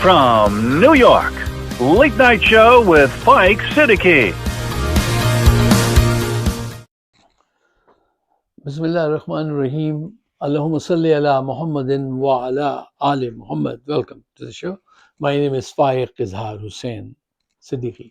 From New York, Late Night Show with Spike Siddiqui. Bismillah ar-Rahman ar-Rahim. Allahumma salli ala Muhammadin wa ala ali Muhammad. Welcome to the show. My name is Faiq Izhar Hussain Siddiqui.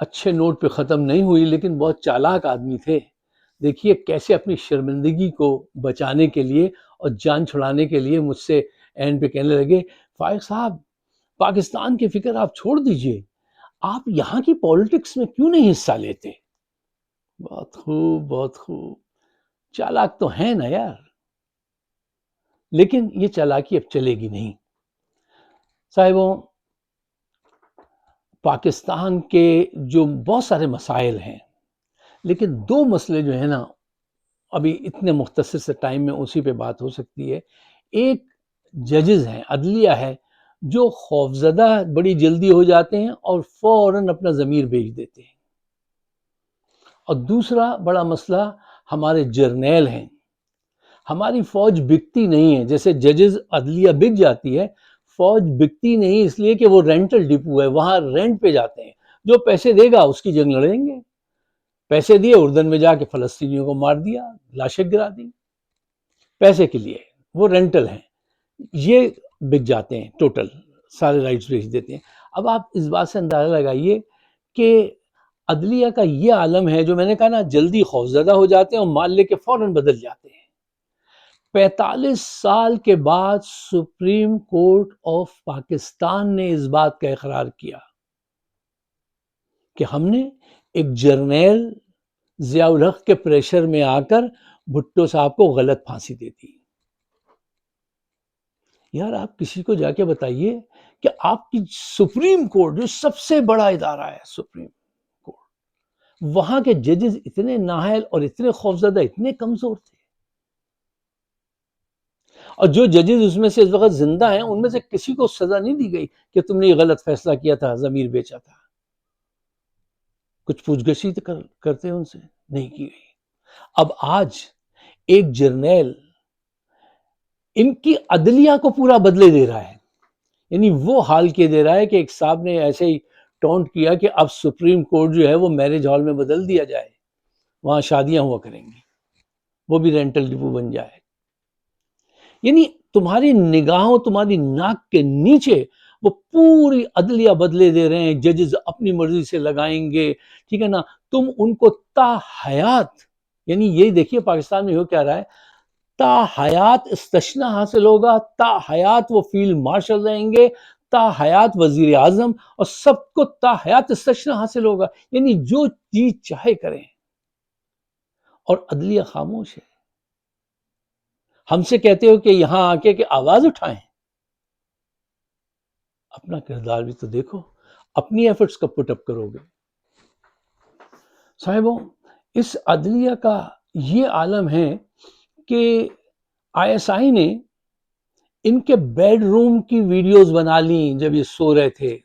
اچھے note پہ ختم نہیں ہوئی، لیکن بہت چالاک آدمی تھے. دیکھیے کیسے اپنی شرمندگی کو بچانے کے لیے اور جان چھڑانے کے لیے مجھ سے اینڈ پہ کہنے لگے، فائق صاحب پاکستان کی فکر آپ چھوڑ دیجئے، آپ یہاں کی پولیٹکس میں کیوں نہیں حصہ لیتے؟ بہت خوب، بہت خوب. چالاک تو ہیں نا یار، لیکن یہ چالاکی اب چلے گی نہیں. صاحبوں، پاکستان کے جو بہت سارے مسائل ہیں، لیکن دو مسئلے جو ہیں نا، ابھی اتنے مختصر سے ٹائم میں اسی پہ بات ہو سکتی ہے. ایک ججز ہیں، عدلیہ ہے، جو خوفزدہ بڑی جلدی ہو جاتے ہیں اور فوراً اپنا ضمیر بیچ دیتے ہیں. اور دوسرا بڑا مسئلہ ہمارے جرنیل ہیں. ہماری فوج بکتی نہیں ہے، جیسے ججز عدلیہ بک جاتی ہے، فوج بکتی نہیں اس لیے کہ وہ رینٹل ڈپو ہے، وہاں رینٹ پہ جاتے ہیں. جو پیسے دے گا اس کی جنگ لڑیں گے. پیسے دیے، اردن میں جا کے فلسطینیوں کو مار دیا، لاشیں گرا دی، پیسے کے لیے. وہ رینٹل ہیں، یہ بک جاتے ہیں، ٹوٹل سارے رائٹس بیچ دیتے ہیں. اب آپ اس بات سے اندازہ لگائیے کہ عدلیہ کا یہ عالم ہے، جو میں نے کہا نا جلدی خوفزدہ ہو جاتے ہیں اور مال لے کے فوراً بدل جاتے ہیں. 45 سال کے بعد سپریم کورٹ آف پاکستان نے اس بات کا اقرار کیا کہ ہم نے ایک جرنیل ضیاء الحق کے پریشر میں آ کر بھٹو صاحب کو غلط پھانسی دے دی. یار آپ کسی کو جا کے بتائیے کہ آپ کی سپریم کورٹ جو سب سے بڑا ادارہ ہے، سپریم کورٹ، وہاں کے ججز اتنے نااہل اور اتنے خوفزدہ، اتنے کمزور تھے. اور جو ججز اس میں سے اس وقت زندہ ہیں، ان میں سے کسی کو سزا نہیں دی گئی کہ تم نے یہ غلط فیصلہ کیا تھا، ضمیر بیچا تھا. کچھ پوچھ گچھ کرتے ان سے نہیں کی گئی. اب آج ایک جرنیل ان کی عدلیہ کو پورا بدلے دے رہا ہے. یعنی وہ حال کیے دے رہا ہے کہ ایک صاحب نے ایسے ہی ٹونٹ کیا کہ اب سپریم کورٹ جو ہے وہ میرج ہال میں بدل دیا جائے، وہاں شادیاں ہوا کریں گی، وہ بھی رینٹل ڈپو بن جائے. یعنی تمہاری نگاہوں، تمہاری ناک کے نیچے وہ پوری عدلیہ بدلے دے رہے ہیں. ججز اپنی مرضی سے لگائیں گے، ٹھیک ہے نا. تم ان کو تا حیات، یعنی یہی دیکھیے پاکستان میں ہو کیا رہا ہے، تا حیات استثنا حاصل ہوگا، تا حیات وہ فیلڈ مارشل رہیں گے، تا حیات وزیر اعظم، اور سب کو تا حیات استثنا حاصل ہوگا. یعنی جو چیز چاہے کریں، اور عدلیہ خاموش ہے. ہم سے کہتے ہو کہ یہاں آ کے کہ آواز اٹھائیں، اپنا کردار بھی تو دیکھو، اپنی ایفرٹس کا پٹ اپ کرو گے. صاحبوں، اس عدلیہ کا یہ عالم ہے کہ آئی ایس آئی نے ان کے بیڈ روم کی ویڈیوز بنا لی جب یہ سو رہے تھے.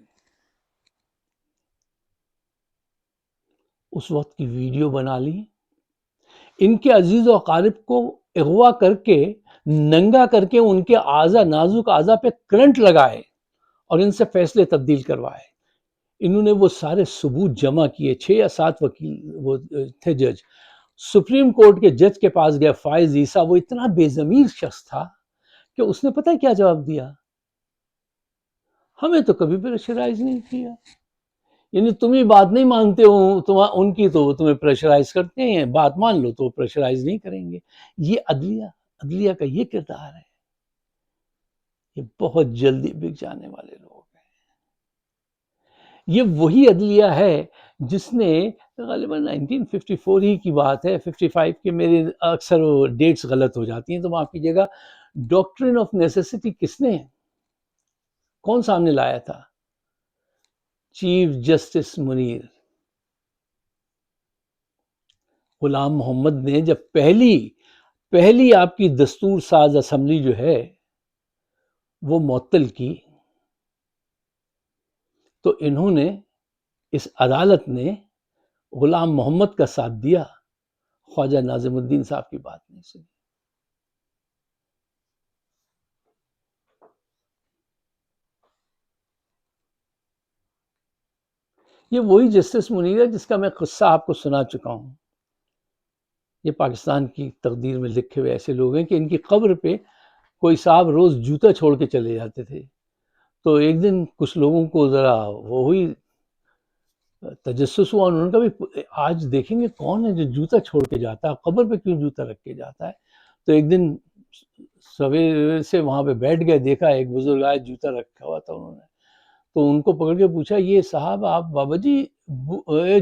اس وقت کی ویڈیو بنا لی، ان کے عزیز و اقارب کو اغوا کر کے، ننگا کر کے، ان کے اعضا، نازک اعضا پہ کرنٹ لگائے اور ان سے فیصلے تبدیل کروائے. انہوں نے وہ سارے ثبوت جمع کیے. 6 یا 7 وکیل وہ تھے جج. سپریم کورٹ کے جج کے پاس گیا، فائز عیسیٰ، وہ اتنا بے ضمیر شخص تھا کہ اس نے پتہ کیا جواب دیا؟ ہمیں تو کبھی پریشرائز نہیں کیا. یعنی تم ہی بات نہیں مانتے ہو ان کی، تو وہ تمہیں پریشرائز کرتے ہیں، بات مان لو تو پریشرائز نہیں کریں گے. یہ عدلیہ کا یہ کردار ہے. یہ بہت جلدی بک جانے والے لوگ ہیں. یہ وہی عدلیہ ہے جس نے غالباً 1954 ہی کی بات ہے، 55 کے، میرے اکثر ڈیٹس غلط ہو جاتی ہیں تو معاف کیجیے گا. ڈاکٹرن آف نیسیسٹی کس نے، کون سامنے لایا تھا؟ چیف جسٹس منیر غلام محمد نے. جب پہلی آپ کی دستور ساز اسمبلی جو ہے وہ معطل کی، تو انہوں نے، اس عدالت نے غلام محمد کا ساتھ دیا، خواجہ ناظم الدین صاحب کی بات نہیں سنی. یہ وہی جسٹس منیر ہے جس کا میں قصہ آپ کو سنا چکا ہوں. یہ پاکستان کی تقدیر میں لکھے ہوئے ایسے لوگ ہیں کہ ان کی قبر پہ کوئی صاحب روز جوتا چھوڑ کے چلے جاتے تھے. تو ایک دن کچھ لوگوں کو ذرا وہ ہوئی تجسس ہوا، انہوں نے کہا بھی آج دیکھیں گے کون ہے جو جوتا چھوڑ کے جاتا ہے، قبر پہ کیوں جوتا رکھ کے جاتا ہے. تو ایک دن سویرے سے وہاں پہ بیٹھ گئے، دیکھا ایک بزرگ آئے، جوتا رکھا ہوا تھا انہوں نے. تو ان کو پکڑ کے پوچھا، یہ صاحب آپ بابا جی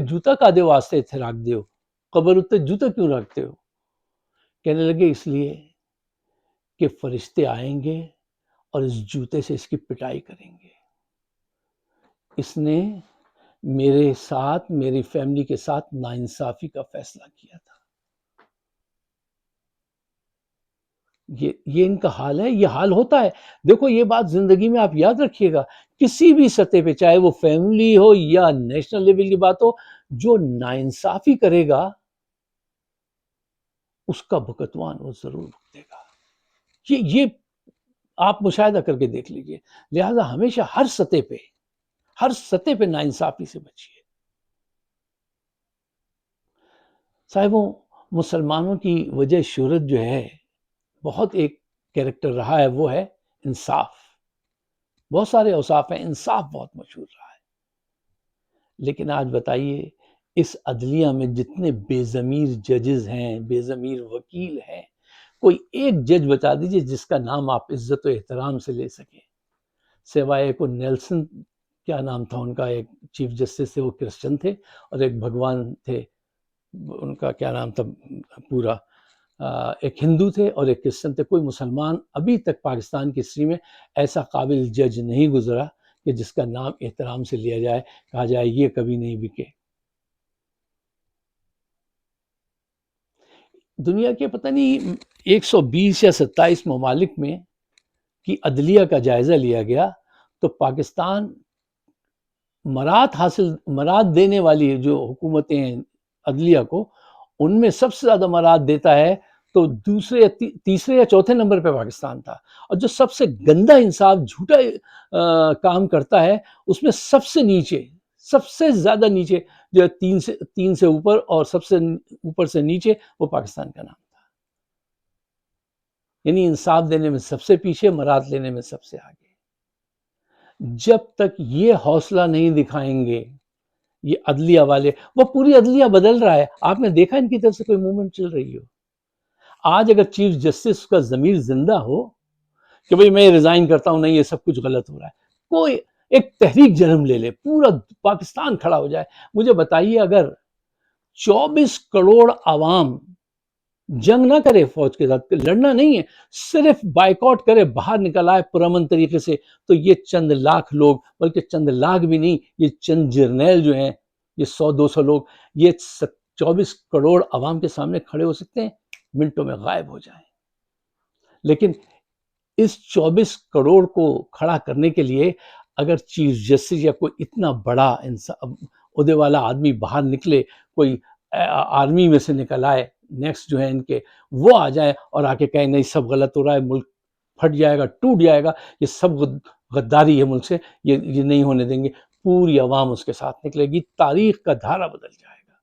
جوتا کا دے واسطے اتنے رکھ دیو، قبر اتنے جوتا کیوں رکھتے ہو؟ کہنے لگے اس لیے کہ فرشتے آئیں گے اور اس جوتے سے اس کی پٹائی کریں گے. اس نے میرے ساتھ، میری فیملی کے ساتھ ناانصافی کا فیصلہ کیا تھا. یہ ان کا حال ہے، یہ حال ہوتا ہے. دیکھو یہ بات زندگی میں آپ یاد رکھیے گا، کسی بھی سطح پہ، چاہے وہ فیملی ہو یا نیشنل لیول کی بات ہو، جو ناانصافی کرے گا اس کا بھگتوان وہ ضرور بھگتے گا. یہ آپ مشاہدہ کر کے دیکھ لیجئے. لہذا ہمیشہ ہر سطح پہ ناانصافی سے بچیے. صاحبوں، مسلمانوں کی وجہ شہرت جو ہے، بہت ایک کیریکٹر رہا ہے، وہ ہے انصاف. بہت سارے اوصاف ہیں، انصاف بہت مشہور رہا ہے. لیکن آج بتائیے اس عدلیہ میں جتنے بے ضمیر ججز ہیں، بے ضمیر وکیل ہیں، کوئی ایک جج بتا دیجئے جس کا نام آپ عزت و احترام سے لے سکیں، سوائے کو نیلسن، کیا نام تھا ان کا، ایک چیف جسٹس تھے، وہ کرسچن تھے، اور ایک بھگوان تھے، ان کا کیا نام تھا پورا، ایک ہندو تھے اور ایک کرسچن تھے. کوئی مسلمان ابھی تک پاکستان کی ہسٹری میں ایسا قابل جج نہیں گزرا کہ جس کا نام احترام سے لیا جائے، کہا جائے یہ کبھی نہیں بکے. دنیا کے پتہ نہیں 120 یا 27 ممالک میں کی عدلیہ کا جائزہ لیا گیا تو پاکستان مراد دینے والی جو حکومتیں ہیں عدلیہ کو، ان میں سب سے زیادہ مراد دیتا ہے تو تیسرے یا چوتھے نمبر پہ پاکستان تھا. اور جو سب سے گندا انصاف، جھوٹا کام کرتا ہے، اس میں سب سے زیادہ نیچے، جو تین سے اوپر اور سب سے اوپر سے نیچے، وہ پاکستان کا نام تھا. یعنی انصاف دینے میں سب سے پیچھے، مراد لینے میں سب سے آگے. جب تک یہ حوصلہ نہیں دکھائیں گے یہ عدلیہ والے، وہ پوری عدلیہ بدل رہا ہے. آپ نے دیکھا ان کی طرف سے کوئی موومنٹ چل رہی ہو؟ آج اگر چیف جسٹس کا ضمیر زندہ ہو کہ بھئی میں ریزائن کرتا ہوں، نہیں یہ سب کچھ غلط ہو رہا ہے، کوئی ایک تحریک جنم لے لے، پورا پاکستان کھڑا ہو جائے. مجھے بتائیے اگر 24 کروڑ عوام جنگ نہ کرے، فوج کے ساتھ لڑنا نہیں ہے، صرف بائیکاٹ کرے، باہر نکل آئے پرامن طریقے سے، تو یہ چند لاکھ لوگ، بلکہ چند لاکھ بھی نہیں، یہ چند جرنیل جو ہیں، یہ 100-200 لوگ، یہ 24 کروڑ عوام کے سامنے کھڑے ہو سکتے ہیں، منٹوں میں غائب ہو جائیں. لیکن اس 24 کروڑ کو کھڑا کرنے کے لیے اگر چیف جسٹس یا کوئی اتنا بڑا عہدے والا آدمی باہر نکلے، کوئی آرمی میں سے نکل آئے، نیکسٹ جو ہے ان کے، وہ آ جائے اور آ کے کہیں نہیں سب غلط ہو رہا ہے، ملک پھٹ جائے گا، ٹوٹ جائے گا، یہ سب غداری ہے ملک سے، یہ نہیں ہونے دیں گے، پوری عوام اس کے ساتھ نکلے گی، تاریخ کا دھارا بدل جائے گا.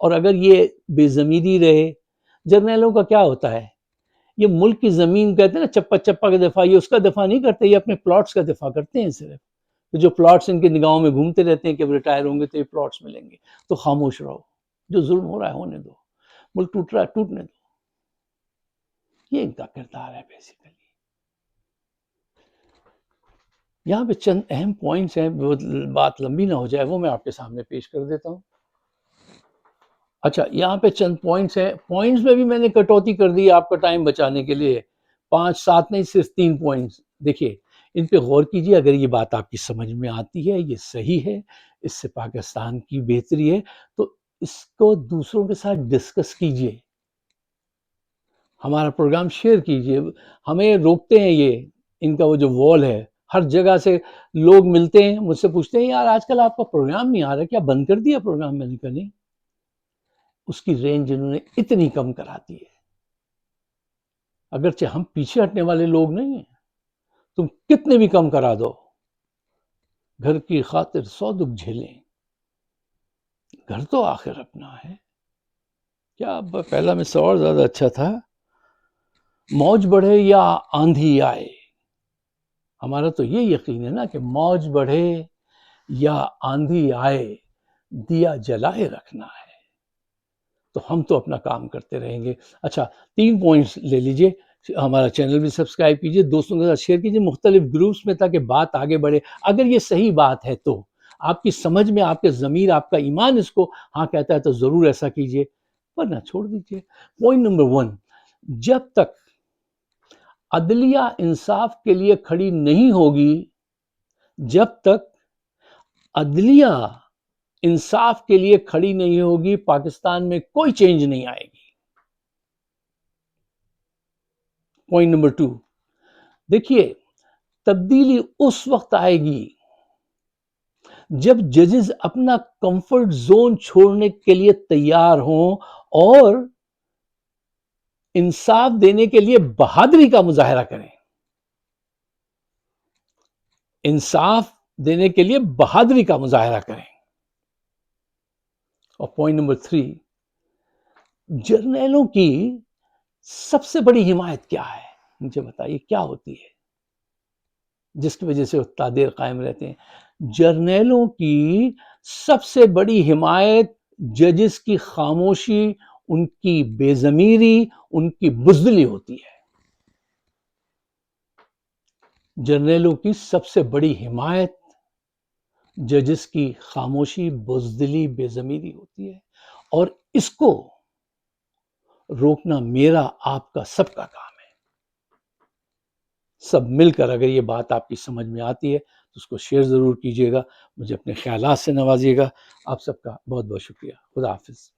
اور اگر یہ بے ضمیری رہے، جرنیلوں کا کیا ہوتا ہے، یہ ملک کی زمین کہتے ہیں نا، چپا چپا کا دفاع، یہ اس کا دفاع نہیں کرتے، یہ اپنے پلاٹس کا دفاع کرتے ہیں. صرف جو پلاٹس ان کے نگاہوں میں گھومتے رہتے ہیں کہ ریٹائر ہوں گے تو یہ پلاٹس ملیں گے، تو خاموش رہو، جو ظلم ہو رہا ہے ہونے دو، ملک ٹوٹ رہا ہے ٹوٹنے دو. یہ ان کا کردار ہے بیسیکلی. یہاں پہ چند اہم پوائنٹس ہیں، بات لمبی نہ ہو جائے، وہ میں آپ کے سامنے پیش کر دیتا ہوں. اچھا، یہاں پہ چند پوائنٹس ہیں، پوائنٹس میں بھی میں نے کٹوتی کر دی آپ کا ٹائم بچانے کے لیے، 5-7 نہیں، صرف 3 پوائنٹس. دیکھیے ان پہ غور کیجیے، اگر یہ بات آپ کی سمجھ میں آتی ہے، یہ صحیح ہے، اس سے پاکستان کی بہتری ہے، تو اس کو دوسروں کے ساتھ ڈسکس کیجیے، ہمارا پروگرام شیئر کیجیے. ہمیں روکتے ہیں یہ، ان کا وہ جو وال ہے، ہر جگہ سے لوگ ملتے ہیں، مجھ سے پوچھتے ہیں یار آج کل آپ کا پروگرام نہیں آ رہا، کیا بند کر دیا پروگرام؟ میں نے کہا نہیں، اس کی رینج انہوں نے اتنی کم کرا دی ہے. اگرچہ ہم پیچھے ہٹنے والے لوگ نہیں ہیں، تم کتنے بھی کم کرا دو، گھر کی خاطر 100 دکھ جھیلیں، گھر تو آخر اپنا ہے. کیا پہلا میں سے اور زیادہ اچھا تھا، موج بڑھے یا آندھی آئے. ہمارا تو یہ یقین ہے نا کہ موج بڑھے یا آندھی آئے، دیا جلائے رکھنا ہے، تو ہم تو اپنا کام کرتے رہیں گے۔ اچھا 3 پوائنٹس لے لیجئے، ہمارا چینل بھی سبسکرائب کیجئے، دوستوں کے ساتھ شیئر کیجئے مختلف گروپس میں، تاکہ بات آگے بڑھے۔ اگر یہ صحیح بات ہے تو آپ کی سمجھ میں، آپ کے ضمیر، آپ کا ایمان اس کو ہاں کہتا ہے تو ضرور ایسا کیجئے، ورنہ چھوڑ دیجئے۔ پوائنٹ نمبر 1، جب تک عدلیہ انصاف کے لیے کھڑی نہیں ہوگی، جب تک عدلیہ انصاف کے لیے کھڑی نہیں ہوگی، پاکستان میں کوئی چینج نہیں آئے گی۔ پوائنٹ نمبر 2، دیکھیے تبدیلی اس وقت آئے گی جب ججز اپنا کمفرٹ زون چھوڑنے کے لیے تیار ہوں اور انصاف دینے کے لیے بہادری کا مظاہرہ کریں، انصاف دینے کے لیے بہادری کا مظاہرہ کریں۔ اور پوائنٹ نمبر 3، جرنیلوں کی سب سے بڑی حمایت کیا ہے؟ مجھے بتائیے کیا ہوتی ہے جس کی وجہ سے وہ تادیر قائم رہتے ہیں؟ جرنیلوں کی سب سے بڑی حمایت ججز کی خاموشی، ان کی بے ضمیری، ان کی بزدلی ہوتی ہے۔ جرنیلوں کی سب سے بڑی حمایت ججز کی خاموشی، بزدلی، بے ضمیری ہوتی ہے، اور اس کو روکنا میرا، آپ کا، سب کا کام ہے۔ سب مل کر اگر یہ بات آپ کی سمجھ میں آتی ہے تو اس کو شیئر ضرور کیجیے گا، مجھے اپنے خیالات سے نوازیے گا۔ آپ سب کا بہت بہت شکریہ۔ خدا حافظ۔